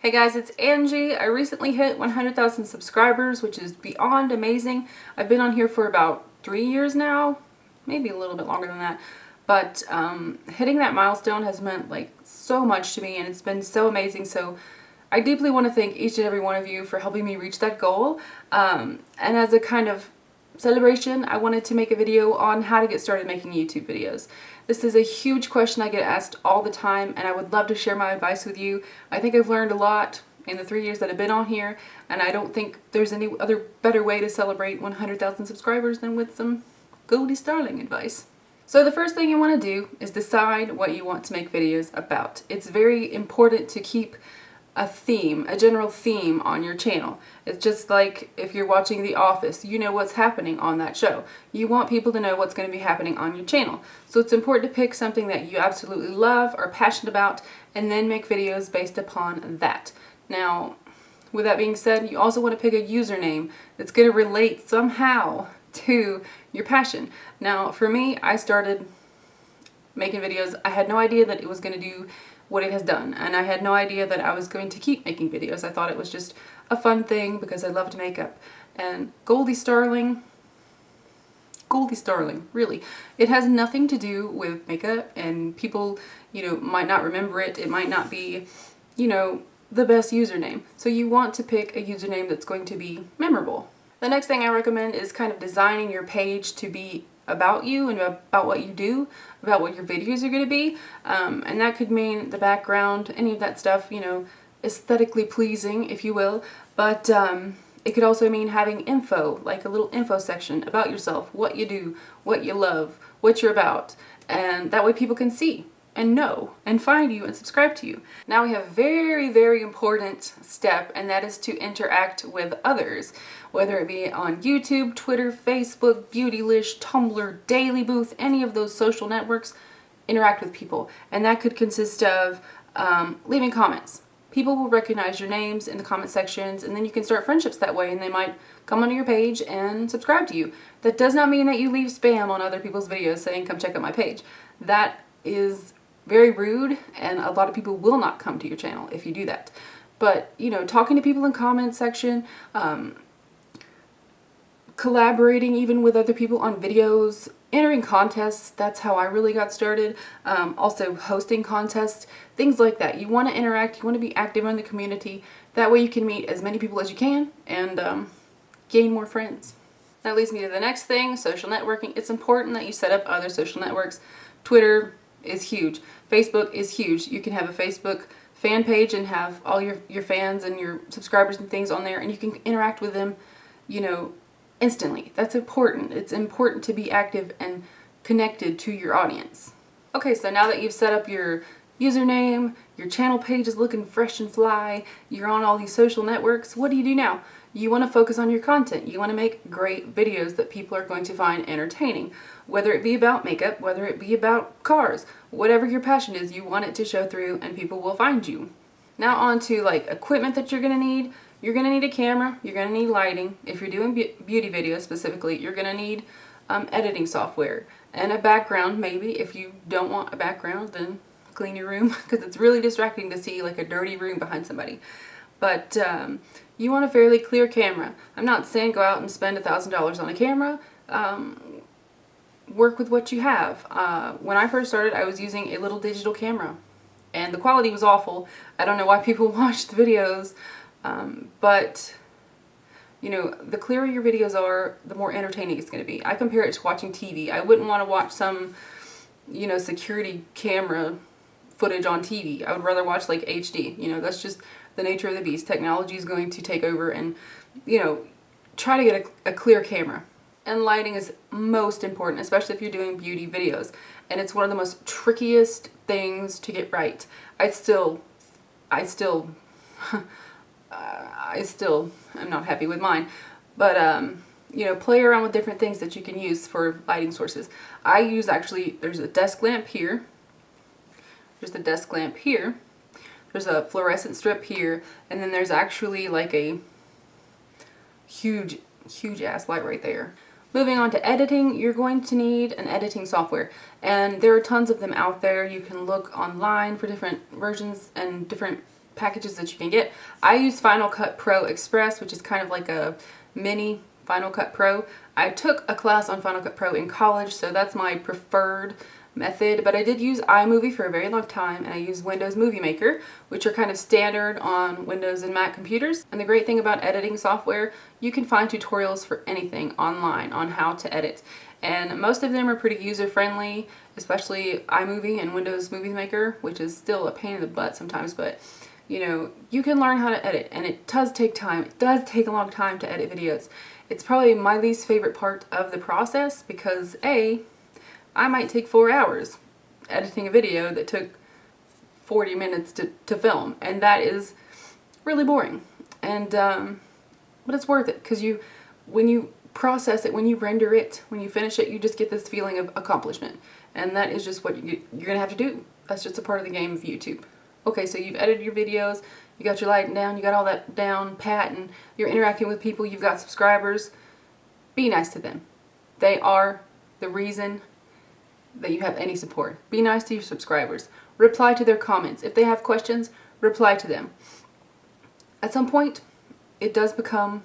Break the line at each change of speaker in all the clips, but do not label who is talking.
Hey guys, it's Angie. I recently hit 100,000 subscribers, which is beyond amazing. I've been on here for about 3 years now, maybe a little bit longer than that. But hitting that milestone has meant like so much to me, and it's been so amazing. So I deeply want to thank each and every one of you for helping me reach that goal. And as a kind of celebration, I wanted to make a video on how to get started making YouTube videos. This is a huge question I get asked all the time, and I would love to share my advice with you. I think I've learned a lot in the 3 years that I've been on here, and I don't think there's any other better way to celebrate 100,000 subscribers than with some goldiestarling advice. So the first thing you want to do is decide what you want to make videos about. It's very important to keep a theme, a general theme on your channel. It's just like if you're watching The Office, you know what's happening on that show. You want people to know what's going to be happening on your channel. So it's important to pick something that you absolutely love, are passionate about, and then make videos based upon that. Now, with that being said, you also want to pick a username that's going to relate somehow to your passion. Now, for me, I started making videos. I had no idea that it was going to do what it has done, and I had no idea that I was going to keep making videos. I thought it was just a fun thing because I loved makeup. And goldiestarling, really, it has nothing to do with makeup, and people, might not remember it. It might not be, the best username. So you want to pick a username that's going to be memorable. The next thing I recommend is kind of designing your page to be about you and about what you do, about what your videos are going to be, and that could mean the background, any of that stuff, aesthetically pleasing, if you will, but it could also mean having info, like a little info section about yourself, what you do, what you love, what you're about, and that way people can see and know and find you and subscribe to you. Now we have a very, very important step, and that is to interact with others, whether it be on YouTube, Twitter, Facebook, Beautylish, Tumblr, Daily Booth, any of those social networks. Interact with people, and that could consist of leaving comments. People will recognize your names in the comment sections, and then you can start friendships that way, and they might come onto your page and subscribe to you. That does not mean that you leave spam on other people's videos saying, come check out my page. That is very rude, and a lot of people will not come to your channel if you do that. But, talking to people in comment section, collaborating even with other people on videos, entering contests, that's how I really got started. Also hosting contests, things like that. You want to interact, you want to be active in the community. That way you can meet as many people as you can and gain more friends. That leads me to the next thing, social networking. It's important that you set up other social networks. Twitter is huge. Facebook is huge. You can have a Facebook fan page and have all your fans and your subscribers and things on there, and you can interact with them, instantly. That's important. It's important to be active and connected to your audience. Okay, so now that you've set up your username, your channel page is looking fresh and fly, you're on all these social networks, what do you do now? You want to focus on your content. You want to make great videos that people are going to find entertaining. Whether it be about makeup, whether it be about cars, whatever your passion is, you want it to show through and people will find you. Now on to like equipment that you're going to need. You're going to need a camera, you're going to need lighting. If you're doing beauty videos specifically, you're going to need editing software and a background maybe. If you don't want a background, then clean your room because it's really distracting to see like a dirty room behind somebody. But you want a fairly clear camera. I'm not saying go out and spend $1,000 on a camera. Work with what you have. When I first started, I was using a little digital camera, and the quality was awful. I don't know why people watch the videos, but the clearer your videos are, the more entertaining it's going to be. I compare it to watching TV. I wouldn't want to watch some, security camera footage on TV. I would rather watch like HD. That's just the nature of the beast. Technology is going to take over, and try to get a clear camera. And lighting is most important, especially if you're doing beauty videos. And it's one of the most trickiest things to get right. I still am not happy with mine. But, play around with different things that you can use for lighting sources. I use there's a desk lamp here. There's the desk lamp here. There's a fluorescent strip here. And then there's actually like a huge ass light right there. Moving on to editing, you're going to need an editing software, and there are tons of them out there. You can look online for different versions and different packages that you can get. I use Final Cut Pro Express, which is kind of like a mini Final Cut Pro. I took a class on Final Cut Pro in college, so that's my preferred method, but I did use iMovie for a very long time, and I use Windows Movie Maker, which are kind of standard on Windows and Mac computers. And the great thing about editing software, you can find tutorials for anything online on how to edit. And most of them are pretty user-friendly, especially iMovie and Windows Movie Maker, which is still a pain in the butt sometimes, but you know, you can learn how to edit, and it does take time. It does take a long time to edit videos. It's probably my least favorite part of the process because I might take 4 hours editing a video that took 40 minutes to film, and that is really boring. And but it's worth it because when you process it, when you render it, when you finish it, you just get this feeling of accomplishment, and that is just what you're gonna have to do. That's just a part of the game of YouTube. Okay, so you've edited your videos, you got your lighting down, you got all that down pat, and you're interacting with people, you've got subscribers. Be nice to them. They are the reason that you have any support. Be nice to your subscribers. Reply to their comments. If they have questions, reply to them. At some point, it does become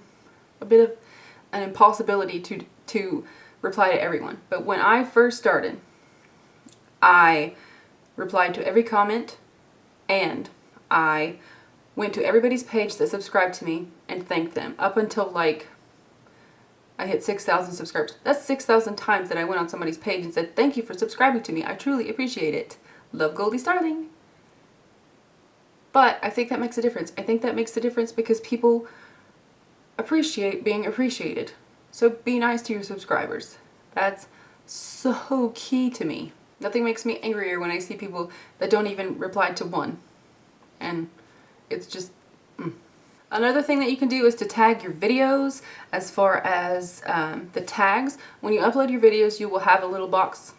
a bit of an impossibility to reply to everyone. But when I first started, I replied to every comment, and I went to everybody's page that subscribed to me and thanked them up until like I hit 6,000 subscribers. That's 6,000 times that I went on somebody's page and said, thank you for subscribing to me. I truly appreciate it. Love goldiestarling. But I think that makes a difference. I think that makes a difference because people appreciate being appreciated. So be nice to your subscribers. That's so key to me. Nothing makes me angrier when I see people that don't even reply to one. And it's just... Another thing that you can do is to tag your videos. As far as the tags, when you upload your videos, you will have a little box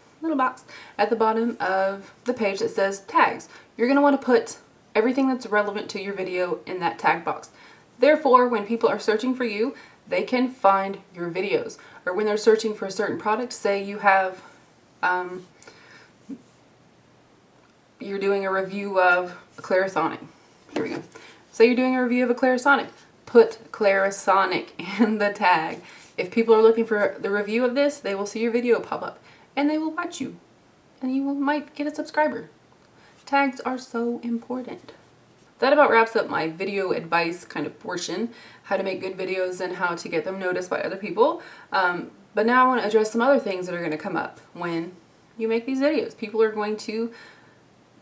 at the bottom of the page that says tags. You're going to want to put everything that's relevant to your video in that tag box. Therefore, when people are searching for you, they can find your videos. Or when they're searching for a certain product, say you have... you're doing a review of a Clarisonic. Here we go. So you're doing a review of a Clarisonic. Put Clarisonic in the tag. If people are looking for the review of this, they will see your video pop up. And they will watch you. And you might get a subscriber. Tags are so important. That about wraps up my video advice kind of portion. How to make good videos and how to get them noticed by other people. But now I want to address some other things that are going to come up when you make these videos. People are going to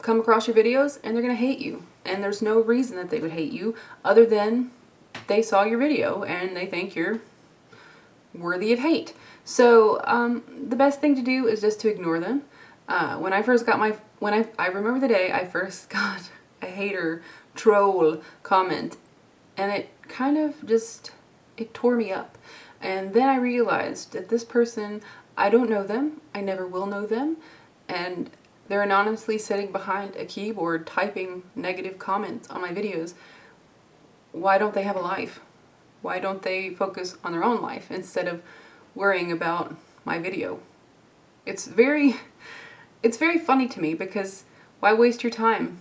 come across your videos and they're going to hate you. And there's no reason that they would hate you other than they saw your video and they think you're worthy of hate. So the best thing to do is just to ignore them. When I first got I remember the day I first got a hater troll comment, and it kind of just, it tore me up. And then I realized that this person, I don't know them, I never will know them, and they're anonymously sitting behind a keyboard typing negative comments on my videos. Why don't they have a life? Why don't they focus on their own life instead of worrying about my video? It's very funny to me because why waste your time?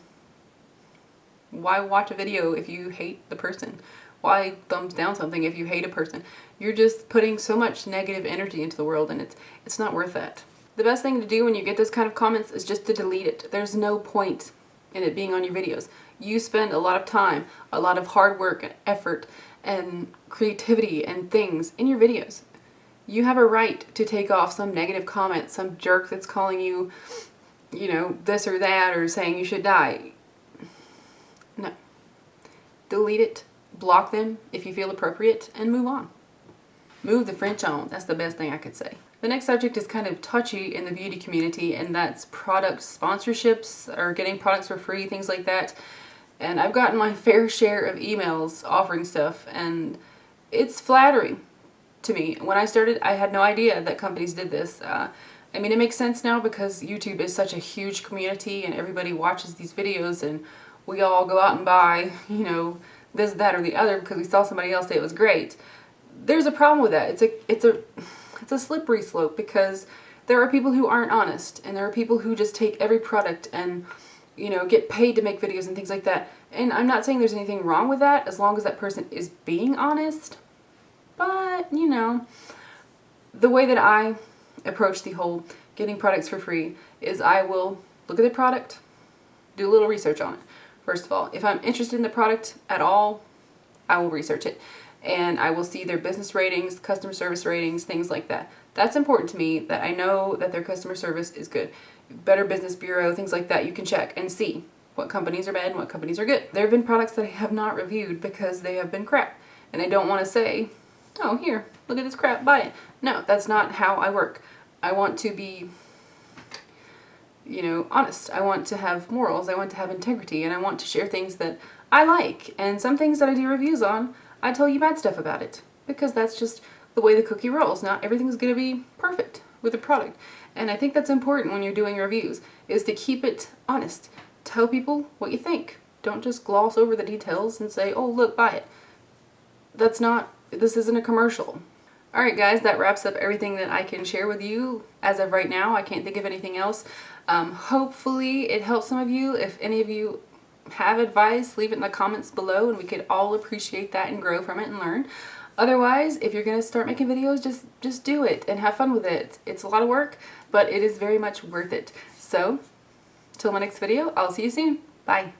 Why watch a video if you hate the person? Why thumbs down something if you hate a person? You're just putting so much negative energy into the world, and it's not worth that. The best thing to do when you get those kind of comments is just to delete it. There's no point in it being on your videos. You spend a lot of time, a lot of hard work and effort and creativity and things in your videos. You have a right to take off some negative comment, some jerk that's calling you, you know, this or that, or saying you should die. No. Delete it, block them if you feel appropriate, and move on. Move the French on. That's the best thing I could say. The next subject is kind of touchy in the beauty community, and that's product sponsorships or getting products for free, things like that. And I've gotten my fair share of emails offering stuff, and it's flattering to me. When I started, I had no idea that companies did this. I mean, it makes sense now because YouTube is such a huge community and everybody watches these videos, and we all go out and buy, you know, this, that, or the other because we saw somebody else say it was great. There's a problem with that. It's a slippery slope because there are people who aren't honest, and there are people who just take every product and you know, get paid to make videos and things like that. And I'm not saying there's anything wrong with that as long as that person is being honest. But, you know, the way that I approach the whole getting products for free is I will look at the product, do a little research on it. First of all, if I'm interested in the product at all, I will research it. And I will see their business ratings, customer service ratings, things like that. That's important to me, that I know that their customer service is good. Better Business Bureau, things like that, you can check and see what companies are bad and what companies are good. There have been products that I have not reviewed because they have been crap. And I don't want to say, oh, here, look at this crap, buy it. No, that's not how I work. I want to be, you know, honest. I want to have morals. I want to have integrity. And I want to share things that I like. And some things that I do reviews on, I tell you bad stuff about it. Because that's just the way the cookie rolls. Not everything's going to be perfect with a product. And I think that's important when you're doing reviews, is to keep it honest. Tell people what you think. Don't just gloss over the details and say, oh, look, buy it. That's not, this isn't a commercial. Alright guys, that wraps up everything that I can share with you as of right now. I can't think of anything else. Hopefully it helps some of you. If any of you have advice, leave it in the comments below and we could all appreciate that and grow from it and learn. Otherwise, if you're going to start making videos, just do it and have fun with it. It's a lot of work, but it is very much worth it. So, till my next video, I'll see you soon. Bye.